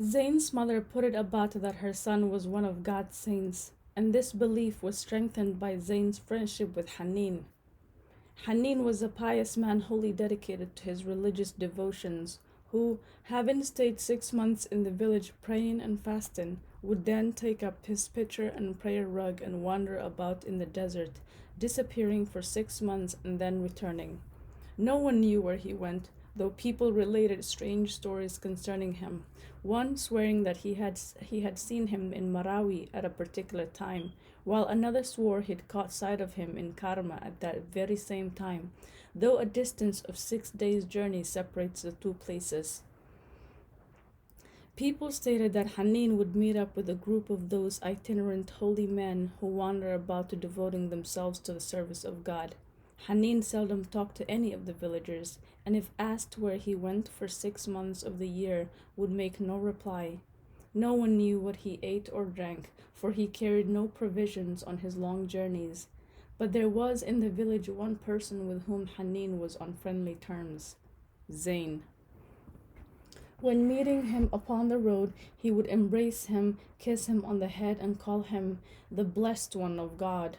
Zayn's mother put it about that her son was one of God's saints, and this belief was strengthened by Zayn's friendship with Hanin. Hanin was a pious man wholly dedicated to his religious devotions, who, having stayed 6 months in the village praying and fasting, would then take up his pitcher and prayer rug and wander about in the desert, disappearing for 6 months and then returning. No one knew where he went, though people related strange stories concerning him, one swearing that he had seen him in Marawi at a particular time, while another swore he'd caught sight of him in Karma at that very same time, though a distance of 6 days' journey separates the two places. People stated that Hanin would meet up with a group of those itinerant holy men who wander about devoting themselves to the service of God. Hanin seldom talked to any of the villagers, and if asked where he went for 6 months of the year, would make no reply. No one knew what he ate or drank, for he carried no provisions on his long journeys. But there was in the village one person with whom Hanin was on friendly terms, Zayn. When meeting him upon the road, he would embrace him, kiss him on the head, and call him the blessed one of God.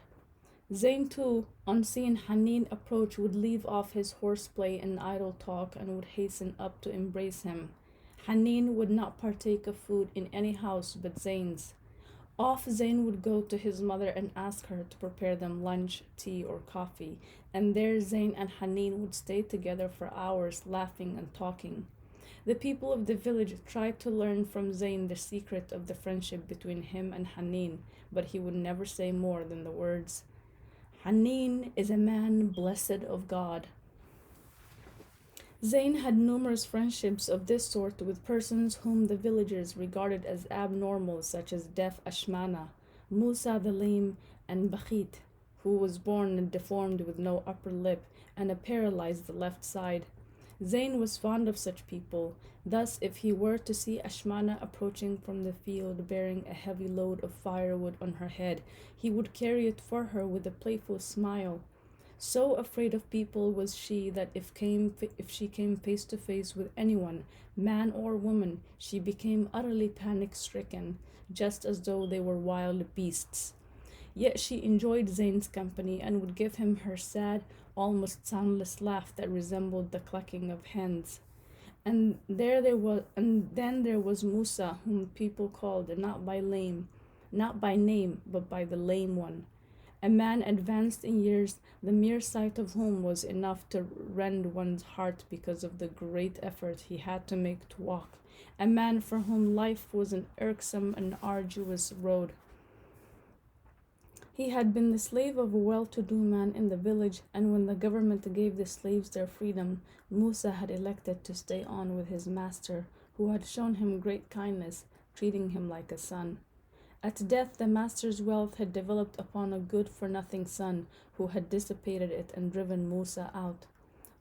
Zayn too, on seeing Hanin approach, would leave off his horseplay and idle talk and would hasten up to embrace him. Hanin would not partake of food in any house but Zayn's. Off Zayn would go to his mother and ask her to prepare them lunch, tea, or coffee, and there Zayn and Hanin would stay together for hours, laughing and talking. The people of the village tried to learn from Zayn the secret of the friendship between him and Hanin, but he would never say more than the words, Hanin is a man blessed of God. Zayn had numerous friendships of this sort with persons whom the villagers regarded as abnormal, such as deaf Ashmana, Musa the lame, and Bakhit, who was born deformed with no upper lip and a paralyzed left side. Zayn was fond of such people. Thus, if he were to see Ashmana approaching from the field bearing a heavy load of firewood on her head, he would carry it for her with a playful smile. So afraid of people was she that if she came face to face with anyone, man or woman, she became utterly panic-stricken, just as though they were wild beasts. Yet she enjoyed Zayn's company and would give him her sad, almost soundless laugh that resembled the clucking of hens. And then there was Musa, whom people called not by name, but by the lame one. A man advanced in years, the mere sight of whom was enough to rend one's heart because of the great effort he had to make to walk. A man for whom life was an irksome and arduous road. He had been the slave of a well-to-do man in the village, and when the government gave the slaves their freedom, Musa had elected to stay on with his master, who had shown him great kindness, treating him like a son. At death, the master's wealth had developed upon a good-for-nothing son, who had dissipated it and driven Musa out.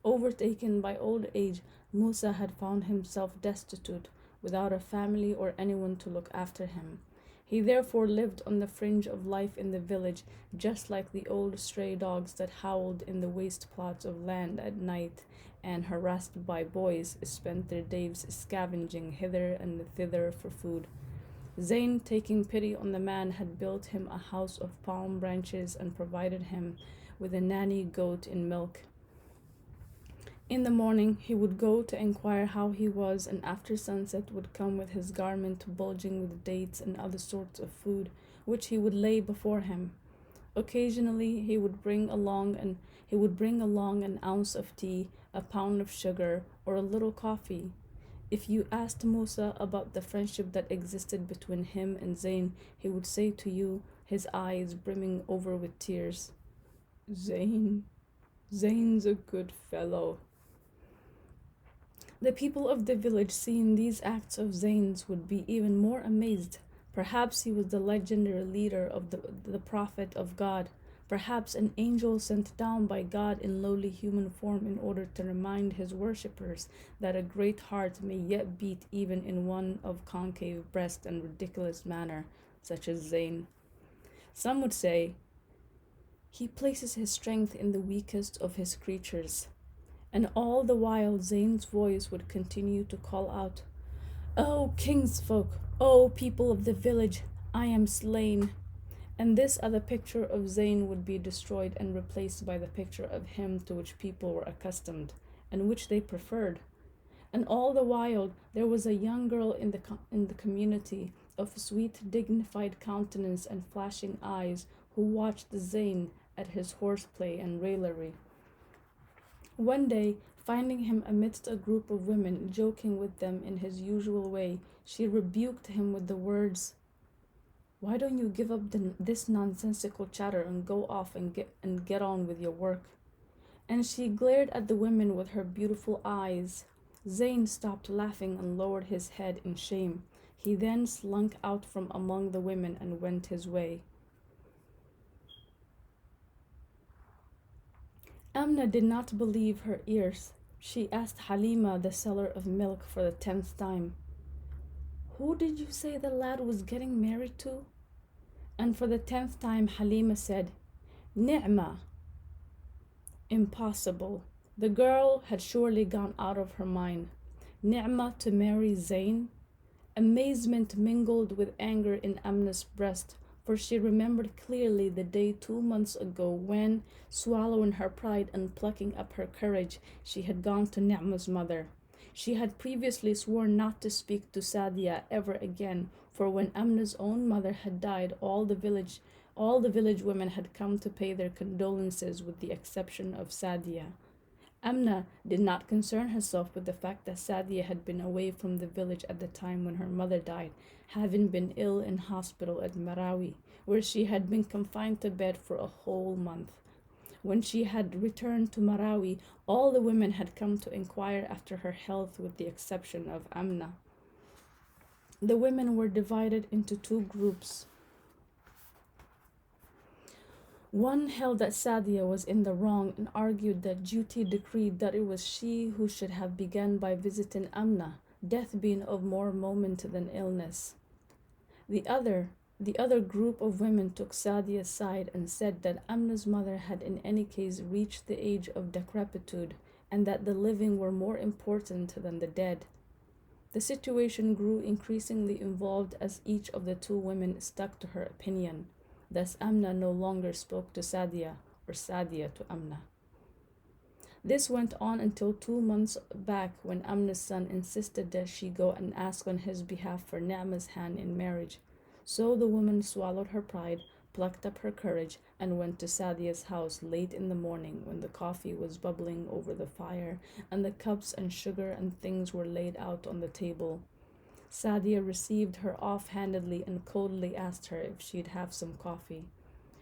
Overtaken by old age, Musa had found himself destitute, without a family or anyone to look after him. He therefore lived on the fringe of life in the village, just like the old stray dogs that howled in the waste plots of land at night, and, harassed by boys, spent their days scavenging hither and thither for food. Zayn, taking pity on the man, had built him a house of palm branches and provided him with a nanny goat in milk. In the morning he would go to inquire how he was, and after sunset would come with his garment bulging with dates and other sorts of food, which he would lay before him. Occasionally he would bring along an ounce of tea, a pound of sugar, or a little coffee. If you asked Musa about the friendship that existed between him and Zayn, he would say to you, his eyes brimming over with tears, Zayn's a good fellow. The people of the village, seeing these acts of Zayn's, would be even more amazed. Perhaps he was the legendary leader of the prophet of God. Perhaps an angel sent down by God in lowly human form in order to remind his worshippers that a great heart may yet beat even in one of concave breast and ridiculous manner, such as Zayn. Some would say, he places his strength in the weakest of his creatures. And all the while Zayn's voice would continue to call out, O kingsfolk, O people of the village, I am slain. And this other picture of Zayn would be destroyed and replaced by the picture of him to which people were accustomed, and which they preferred. And all the while there was a young girl in the community of sweet, dignified countenance and flashing eyes who watched Zayn at his horseplay and raillery. One day, finding him amidst a group of women joking with them in his usual way, she rebuked him with the words, "Why don't you give up this nonsensical chatter and go off and get on with your work?" And she glared at the women with her beautiful eyes. Zayn stopped laughing and lowered his head in shame. He then slunk out from among the women and went his way. Amna did not believe her ears. She asked Halima, the seller of milk, for the 10th time, "Who did you say the lad was getting married to?" And for the 10th time Halima said, "Nema." Impossible. The girl had surely gone out of her mind. Nema to marry Zayn? Amazement mingled with anger in Amna's breast, for she remembered clearly the day 2 months ago when, swallowing her pride and plucking up her courage, she had gone to Nema's mother. She had previously sworn not to speak to Sadia ever again, for when Amna's own mother had died, all the village women had come to pay their condolences with the exception of Sadia. Amna did not concern herself with the fact that Sadia had been away from the village at the time when her mother died, having been ill in hospital at Marawi, where she had been confined to bed for a whole month. When she had returned to Marawi, all the women had come to inquire after her health with the exception of Amna. The women were divided into two groups. One held that Sadia was in the wrong and argued that duty decreed that it was she who should have begun by visiting Amna, death being of more moment than illness. The other group of women took Sadia's side and said that Amna's mother had in any case reached the age of decrepitude and that the living were more important than the dead. The situation grew increasingly involved as each of the two women stuck to her opinion. Thus Amna no longer spoke to Sadia or Sadia to Amna. This went on until 2 months back when Amna's son insisted that she go and ask on his behalf for Nama's hand in marriage. So the woman swallowed her pride, plucked up her courage, and went to Sadia's house late in the morning when the coffee was bubbling over the fire and the cups and sugar and things were laid out on the table. Sadia received her off-handedly and coldly asked her if she'd have some coffee.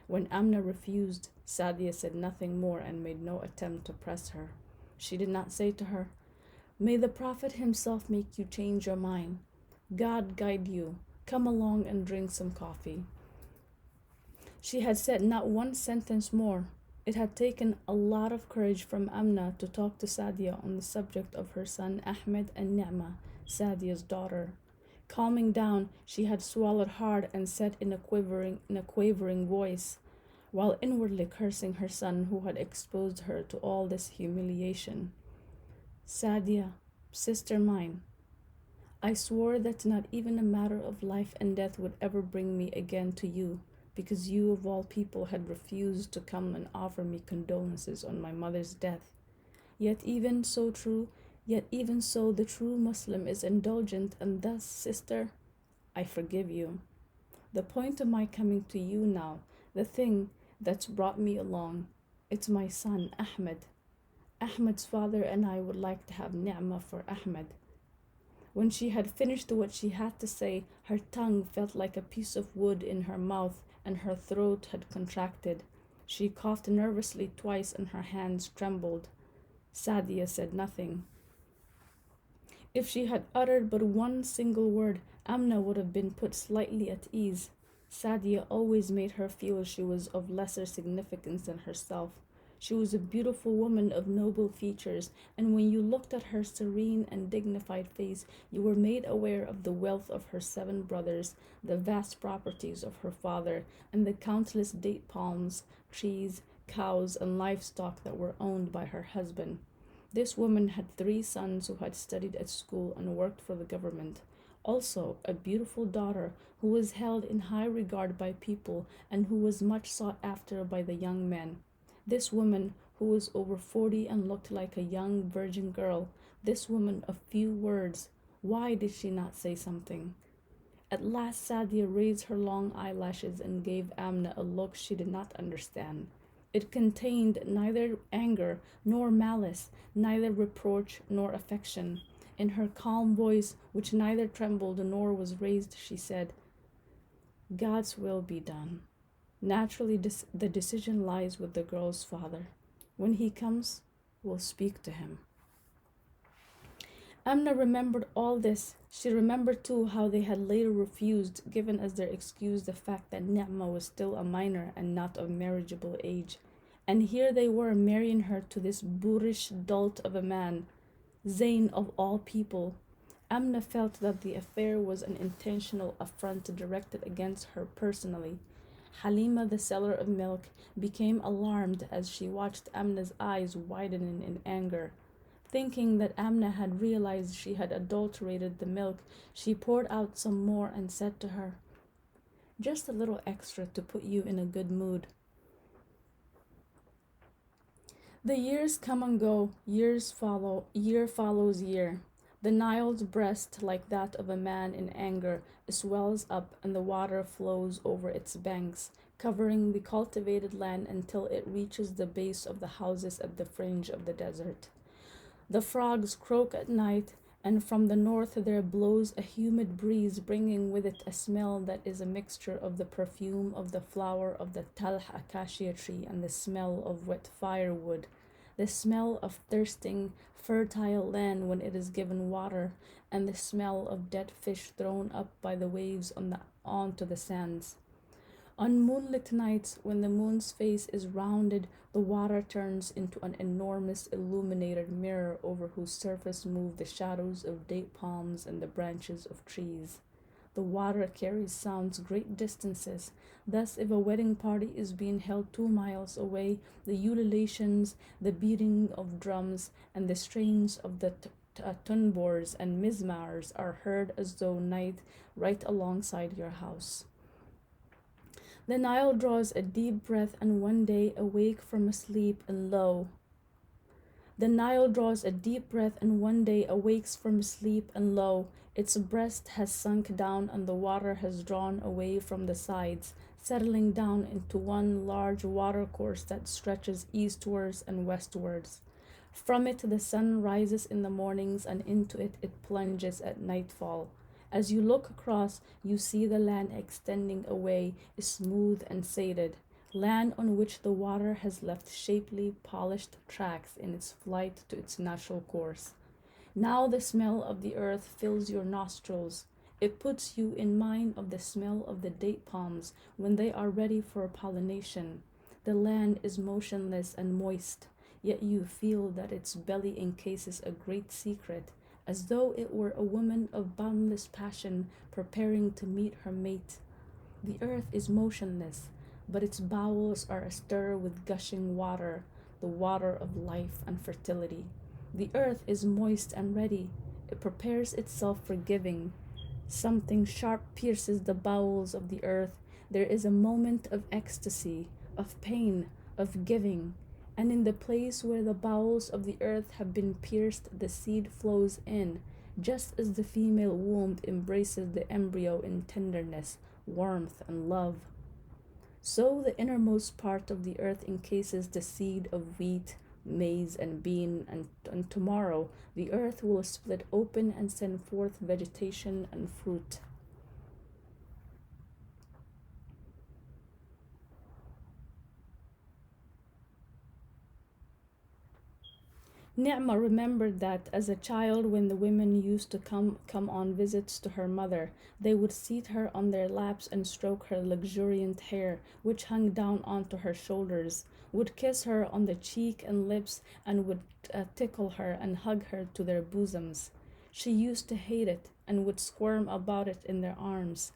When Amna refused, Sadia said nothing more and made no attempt to press her. She did not say to her, "May the Prophet himself make you change your mind. God guide you. Come along and drink some coffee." She had said not one sentence more. It had taken a lot of courage from Amna to talk to Sadia on the subject of her son Ahmed and Nema, Sadia's daughter. Calming down, she had swallowed hard and said in a quavering voice, while inwardly cursing her son who had exposed her to all this humiliation, "Sadia, sister mine, I swore that not even a matter of life and death would ever bring me again to you, because you of all people had refused to come and offer me condolences on my mother's death. Yet even so, the true Muslim is indulgent, and thus, sister, I forgive you. The point of my coming to you now, the thing that's brought me along, it's my son, Ahmed. Ahmed's father and I would like to have Ni'mah for Ahmed." When she had finished what she had to say, her tongue felt like a piece of wood in her mouth and her throat had contracted. She coughed nervously twice and her hands trembled. Sadia said nothing. If she had uttered but one single word, Amna would have been put slightly at ease. Sadia always made her feel she was of lesser significance than herself. She was a beautiful woman of noble features, and when you looked at her serene and dignified face, you were made aware of the wealth of her 7 brothers, the vast properties of her father, and the countless date palms, trees, cows, and livestock that were owned by her husband. This woman had three sons who had studied at school and worked for the government. Also, a beautiful daughter who was held in high regard by people and who was much sought after by the young men. This woman, who was over 40 and looked like a young virgin girl, this woman of few words, why did she not say something? At last Sadia raised her long eyelashes and gave Amna a look she did not understand. It contained neither anger nor malice, neither reproach nor affection. In her calm voice, which neither trembled nor was raised, she said, God's will be done. Naturally, the decision lies with the girl's father. When he comes, we'll speak to him. Amna remembered all this. She remembered too how they had later refused, given as their excuse the fact that Nema was still a minor and not of marriageable age. And here they were marrying her to this boorish dolt of a man, Zayn of all people. Amna felt that the affair was an intentional affront directed against her personally. Halima, the seller of milk, became alarmed as she watched Amna's eyes widening in anger. Thinking that Amna had realized she had adulterated the milk, she poured out some more and said to her, Just a little extra to put you in a good mood. The years come and go, year follows year. The Nile's breast, like that of a man in anger, swells up and the water flows over its banks, covering the cultivated land until it reaches the base of the houses at the fringe of the desert. The frogs croak at night, and from the north there blows a humid breeze, bringing with it a smell that is a mixture of the perfume of the flower of the talh acacia tree and the smell of wet firewood, the smell of thirsting, fertile land when it is given water, and the smell of dead fish thrown up by the waves onto the sands. On moonlit nights, when the moon's face is rounded, the water turns into an enormous illuminated mirror over whose surface move the shadows of date palms and the branches of trees. The water carries sounds great distances. Thus, if a wedding party is being held 2 miles away, the ululations, the beating of drums, and the strains of the tunbors and mizmars are heard as though night right alongside your house. The Nile draws a deep breath and one day awake from sleep and lo, the Nile draws a deep breath and one day awakes from sleep and lo, its breast has sunk down and the water has drawn away from the sides, settling down into one large watercourse that stretches eastwards and westwards. From it the sun rises in the mornings and into it plunges at nightfall. As you look across, you see the land extending away, smooth and sated, land on which the water has left shapely, polished tracks in its flight to its natural course. Now the smell of the earth fills your nostrils. It puts you in mind of the smell of the date palms when they are ready for pollination. The land is motionless and moist, yet you feel that its belly encases a great secret, as though it were a woman of boundless passion preparing to meet her mate. The earth is motionless, but its bowels are astir with gushing water, the water of life and fertility. The earth is moist and ready. It prepares itself for giving. Something sharp pierces the bowels of the earth. There is a moment of ecstasy, of pain, of giving. And in the place where the bowels of the earth have been pierced, the seed flows in, just as the female womb embraces the embryo in tenderness, warmth, and love. So the innermost part of the earth encases the seed of wheat, maize, and bean, and tomorrow the earth will split open and send forth vegetation and fruit. Nema remembered that as a child, when the women used to come on visits to her mother, they would seat her on their laps and stroke her luxuriant hair, which hung down onto her shoulders, would kiss her on the cheek and lips, and would tickle her and hug her to their bosoms. She used to hate it and would squirm about it in their arms.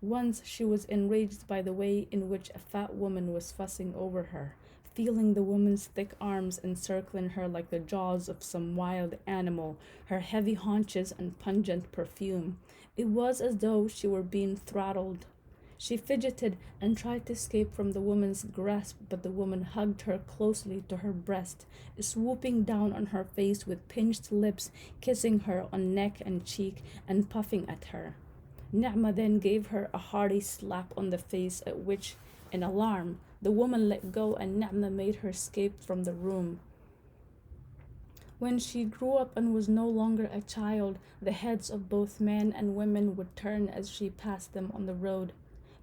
Once she was enraged by the way in which a fat woman was fussing over her, feeling the woman's thick arms encircling her like the jaws of some wild animal, her heavy haunches and pungent perfume. It was as though she were being throttled. She fidgeted and tried to escape from the woman's grasp, but the woman hugged her closely to her breast, swooping down on her face with pinched lips, kissing her on neck and cheek, and puffing at her. Nema then gave her a hearty slap on the face, at which, in alarm, the woman let go and Nema made her escape from the room. When she grew up and was no longer a child, the heads of both men and women would turn as she passed them on the road.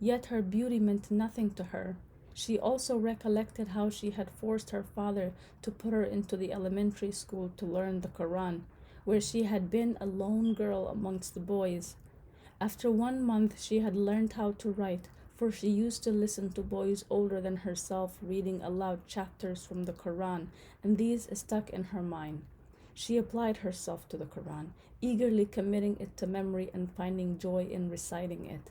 Yet her beauty meant nothing to her. She also recollected how she had forced her father to put her into the elementary school to learn the Quran, where she had been a lone girl amongst the boys. After 1 month, she had learned how to write, for she used to listen to boys older than herself reading aloud chapters from the Quran, and these stuck in her mind. She applied herself to the Quran, eagerly committing it to memory and finding joy in reciting it.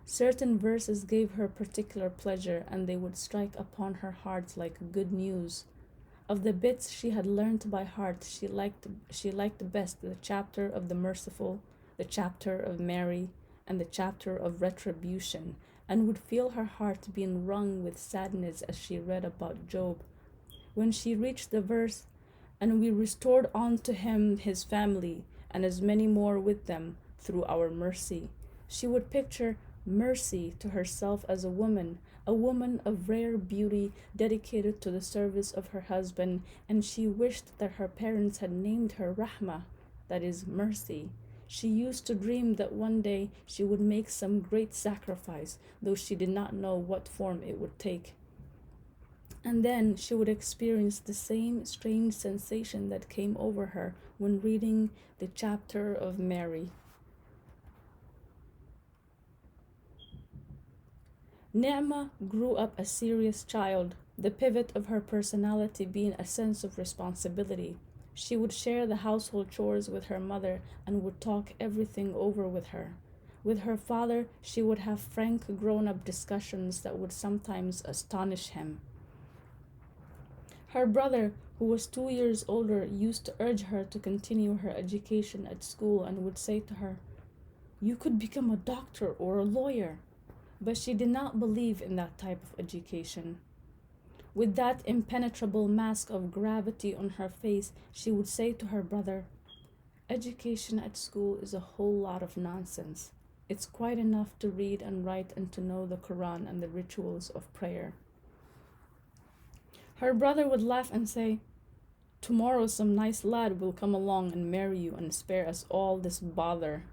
Certain verses gave her particular pleasure, and they would strike upon her heart like good news. Of the bits she had learned by heart, she liked best the chapter of the merciful, the chapter of Mary, and the chapter of retribution, and would feel her heart being wrung with sadness as she read about Job. When she reached the verse, "And we restored unto him his family, and as many more with them, through our mercy," she would picture mercy to herself as a woman of rare beauty dedicated to the service of her husband, and she wished that her parents had named her Rahma, that is, mercy. She used to dream that one day she would make some great sacrifice, though she did not know what form it would take. And then she would experience the same strange sensation that came over her when reading the chapter of Mary. Nema grew up a serious child, the pivot of her personality being a sense of responsibility. She would share the household chores with her mother and would talk everything over with her. With her father, she would have frank grown up discussions that would sometimes astonish him. Her brother, who was 2 years older, used to urge her to continue her education at school and would say to her, "You could become a doctor or a lawyer." But she did not believe in that type of education. With that impenetrable mask of gravity on her face, she would say to her brother, "Education at school is a whole lot of nonsense. It's quite enough to read and write and to know the Quran and the rituals of prayer." Her brother would laugh and say, "Tomorrow some nice lad will come along and marry you and spare us all this bother."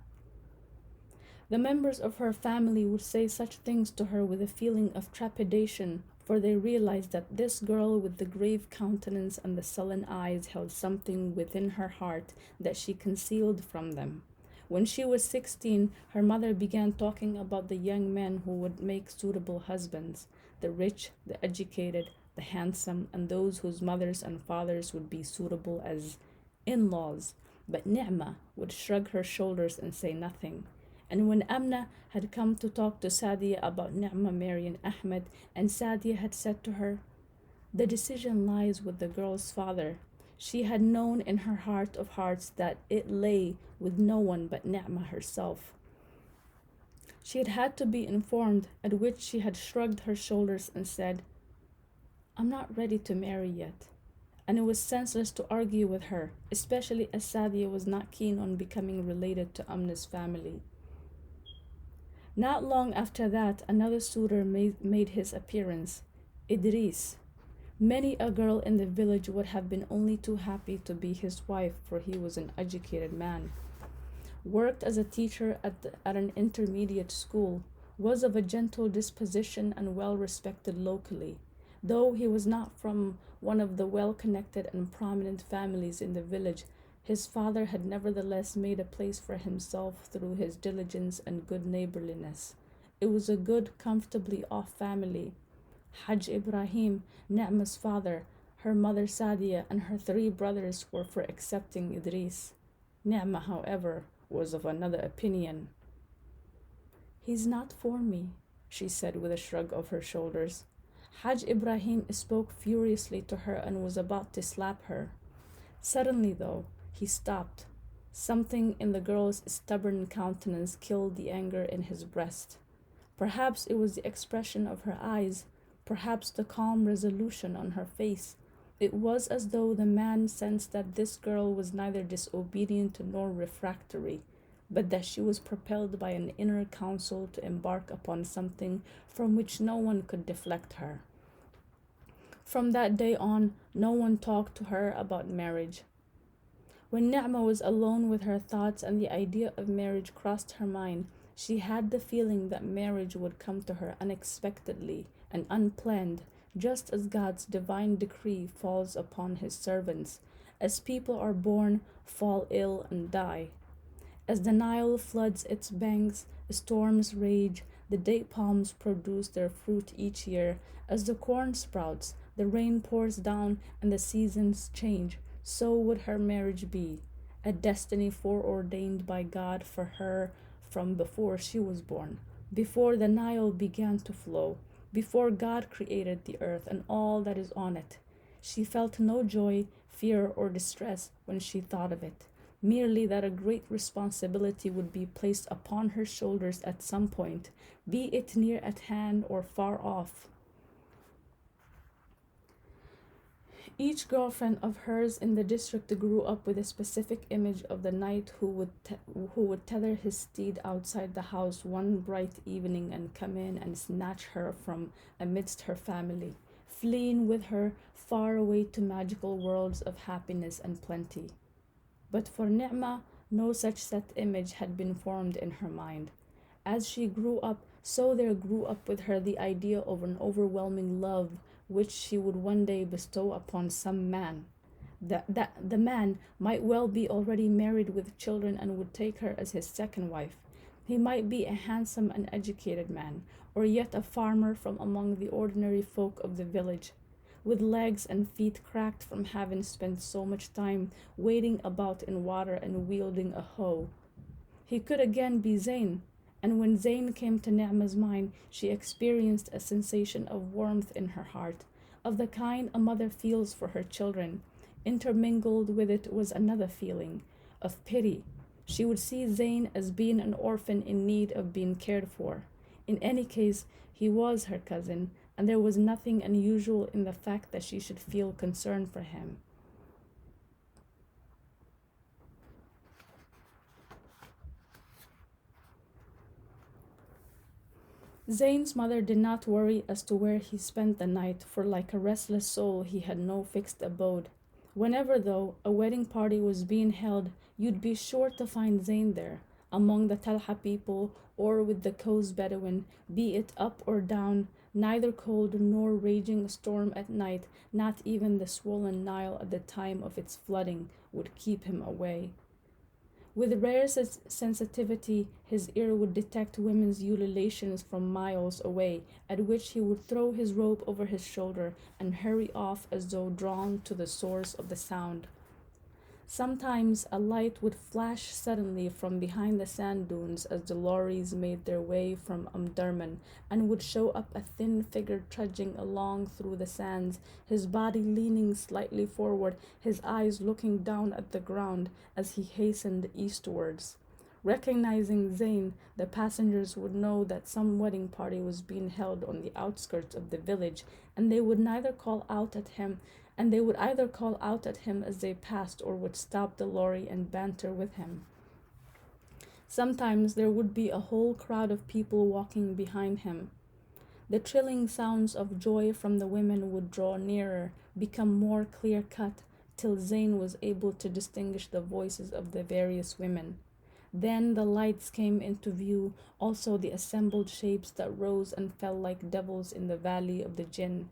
The members of her family would say such things to her with a feeling of trepidation, for they realized that this girl with the grave countenance and the sullen eyes held something within her heart that she concealed from them. When she was 16, her mother began talking about the young men who would make suitable husbands, the rich, the educated, the handsome, and those whose mothers and fathers would be suitable as in-laws. But Ni'mah would shrug her shoulders and say nothing. And when Amna had come to talk to Sadia about Ni'mah marrying Ahmed, and Sadia had said to her, "The decision lies with the girl's father," she had known in her heart of hearts that it lay with no one but Ni'mah herself. She had had to be informed, at which she had shrugged her shoulders and said, "I'm not ready to marry yet." And it was senseless to argue with her, especially as Sadia was not keen on becoming related to Amna's family. Not long after that, another suitor made his appearance, Idris. Many a girl in the village would have been only too happy to be his wife, for he was an educated man. Worked as a teacher at an intermediate school, was of a gentle disposition and well respected locally. Though he was not from one of the well-connected and prominent families in the village, his father had nevertheless made a place for himself through his diligence and good neighborliness. It was a good, comfortably off family. Hajj Ibrahim, Ni'mah's father, her mother Sadia, and her 3 brothers were for accepting Idris. Ni'mah, however, was of another opinion. "He's not for me," she said with a shrug of her shoulders. Hajj Ibrahim spoke furiously to her and was about to slap her. Suddenly, though, he stopped. Something in the girl's stubborn countenance killed the anger in his breast. Perhaps it was the expression of her eyes, perhaps the calm resolution on her face. It was as though the man sensed that this girl was neither disobedient nor refractory, but that she was propelled by an inner counsel to embark upon something from which no one could deflect her. From that day on, no one talked to her about marriage. When Nema was alone with her thoughts and the idea of marriage crossed her mind, she had the feeling that marriage would come to her unexpectedly and unplanned, just as God's divine decree falls upon his servants, as people are born, fall ill, and die. As the Nile floods its banks, storms rage, the date palms produce their fruit each year, as the corn sprouts, the rain pours down, and the seasons change, so would her marriage be, a destiny foreordained by God for her from before she was born, before the Nile began to flow, before God created the earth and all that is on it. She felt no joy, fear, or distress when she thought of it, merely that a great responsibility would be placed upon her shoulders at some point, be it near at hand or far off. Each girlfriend of hers in the district grew up with a specific image of the knight who would tether his steed outside the house one bright evening and come in and snatch her from amidst her family, fleeing with her far away to magical worlds of happiness and plenty. But for Nema, no such set image had been formed in her mind. As she grew up, so there grew up with her the idea of an overwhelming love which she would one day bestow upon some man. The man might well be already married with children and would take her as his second wife. He might be a handsome and educated man, or yet a farmer from among the ordinary folk of the village, with legs and feet cracked from having spent so much time wading about in water and wielding a hoe. He could again be Zayn, and when Zayn came to Na'ma's mind, she experienced a sensation of warmth in her heart, of the kind a mother feels for her children. Intermingled with it was another feeling, of pity. She would see Zayn as being an orphan in need of being cared for. In any case, he was her cousin, and there was nothing unusual in the fact that she should feel concern for him. Zayn's mother did not worry as to where he spent the night, for like a restless soul, he had no fixed abode. Whenever, though, a wedding party was being held, you'd be sure to find Zayn there, among the Talha people or with the Coast Bedouin, be it up or down, neither cold nor raging storm at night, not even the swollen Nile at the time of its flooding would keep him away. With rare sensitivity, his ear would detect women's ululations from miles away, at which he would throw his robe over his shoulder and hurry off as though drawn to the source of the sound. Sometimes a light would flash suddenly from behind the sand dunes as the lorries made their way from Omdurman, and would show up a thin figure trudging along through the sands, his body leaning slightly forward, his eyes looking down at the ground as he hastened eastwards. Recognizing Zayn, the passengers would know that some wedding party was being held on the outskirts of the village, and they would either call out at him as they passed or would stop the lorry and banter with him. Sometimes there would be a whole crowd of people walking behind him. The trilling sounds of joy from the women would draw nearer, become more clear-cut, till Zayn was able to distinguish the voices of the various women. Then the lights came into view, also the assembled shapes that rose and fell like devils in the valley of the Jinn.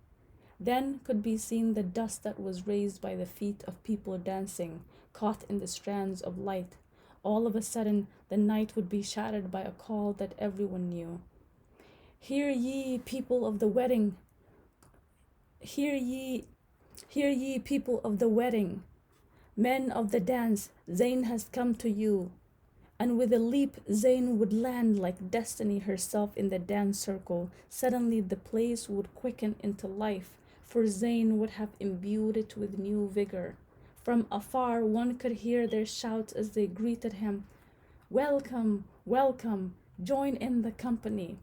Then could be seen the dust that was raised by the feet of people dancing, caught in the strands of light. All of a sudden, the night would be shattered by a call that everyone knew. Hear ye, people of the wedding! Hear ye, people of the wedding! Men of the dance, Zayn has come to you. And with a leap, Zayn would land like destiny herself in the dance circle. Suddenly, the place would quicken into life, for Zayn would have imbued it with new vigor. From afar, one could hear their shouts as they greeted him. Welcome, welcome, join in the company.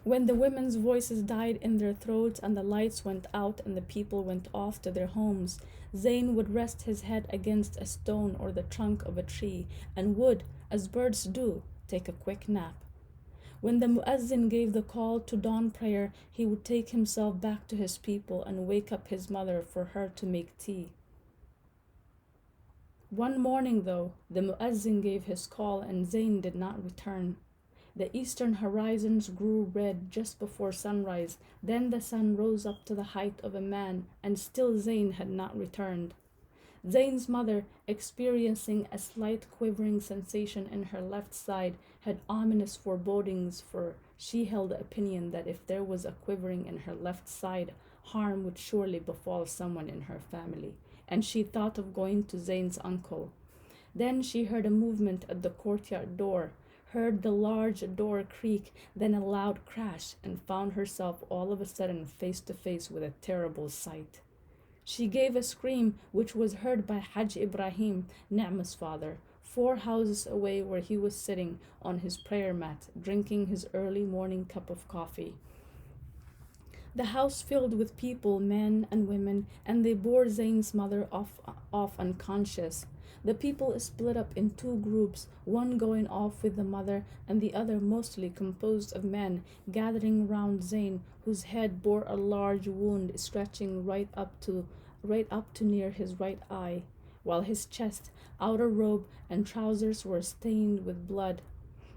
When the women's voices died in their throats and the lights went out and the people went off to their homes, Zayn would rest his head against a stone or the trunk of a tree and would, as birds do, take a quick nap. When the muezzin gave the call to dawn prayer, he would take himself back to his people and wake up his mother for her to make tea. One morning, though, the muezzin gave his call and Zayn did not return. The eastern horizons grew red just before sunrise. Then the sun rose up to the height of a man, and still Zayn had not returned. Zayn's mother, experiencing a slight quivering sensation in her left side, had ominous forebodings, for she held the opinion that if there was a quivering in her left side, harm would surely befall someone in her family, and she thought of going to Zayn's uncle. Then she heard a movement at the courtyard door, heard the large door creak, then a loud crash, and found herself all of a sudden face to face with a terrible sight. She gave a scream which was heard by Hajj Ibrahim, Nema's father, 4 houses away where he was sitting on his prayer mat, drinking his early morning cup of coffee. The house filled with people, men and women, and they bore Zayn's mother off unconscious. The people split up in 2 groups, one going off with the mother and the other mostly composed of men, gathering round Zayn, whose head bore a large wound stretching right up to near his right eye, while his chest, outer robe, and trousers were stained with blood.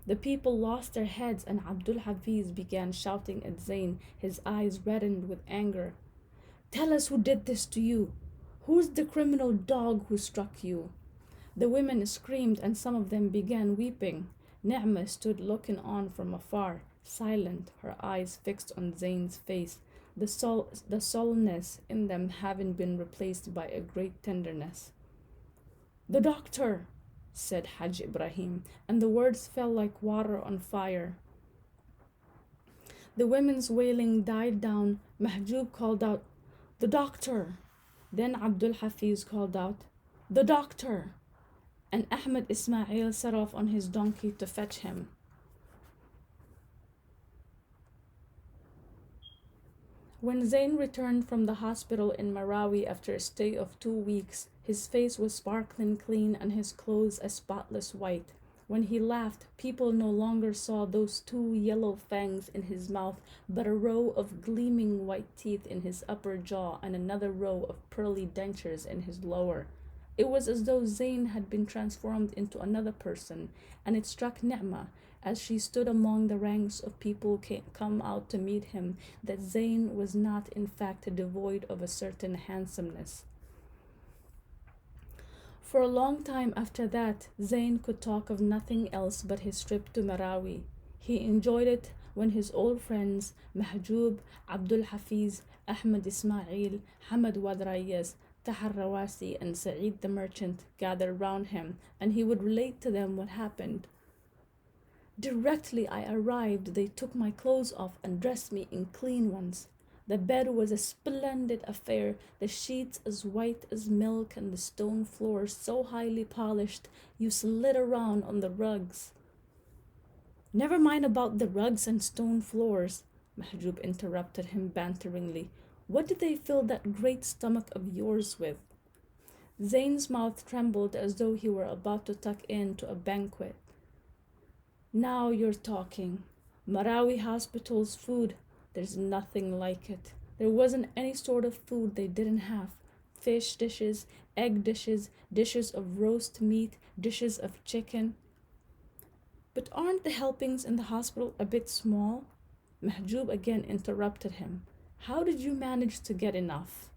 The people lost their heads, and Abdul Hafiz began shouting at Zayn, his eyes reddened with anger. Tell us who did this to you. Who's the criminal dog who struck you? The women screamed, and some of them began weeping. Nema stood looking on from afar, silent, her eyes fixed on Zayn's face, the sullenness in them having been replaced by a great tenderness. The doctor, said Hajj Ibrahim, and the words fell like water on fire. The women's wailing died down. Mahjoub called out, The doctor! Then Abdul Hafiz called out, The doctor! And Ahmed Ismail set off on his donkey to fetch him. When Zayn returned from the hospital in Marawi after a stay of 2 weeks, his face was sparkling clean and his clothes a spotless white. When he laughed, people no longer saw those 2 yellow fangs in his mouth, but a row of gleaming white teeth in his upper jaw and another row of pearly dentures in his lower. It was as though Zayn had been transformed into another person, and it struck Nema, as she stood among the ranks of people come out to meet him, that Zayn was not in fact devoid of a certain handsomeness. For a long time after that, Zayn could talk of nothing else but his trip to Marawi. He enjoyed it when his old friends, Mahjoub, Abdul Hafiz, Ahmed Ismail, Hamad Wadrayas, Tahar Rawasi, and Sa'id the merchant gathered round him, and he would relate to them what happened. Directly I arrived, they took my clothes off and dressed me in clean ones. The bed was a splendid affair, the sheets as white as milk and the stone floors so highly polished you slid around on the rugs. Never mind about the rugs and stone floors, Mahjoub interrupted him banteringly. What did they fill that great stomach of yours with? Zayn's mouth trembled as though he were about to tuck in to a banquet. Now you're talking. Marawi Hospital's food, there's nothing like it. There wasn't any sort of food they didn't have. Fish dishes, egg dishes, dishes of roast meat, dishes of chicken. But aren't the helpings in the hospital a bit small? Mahjoub again interrupted him. How did you manage to get enough?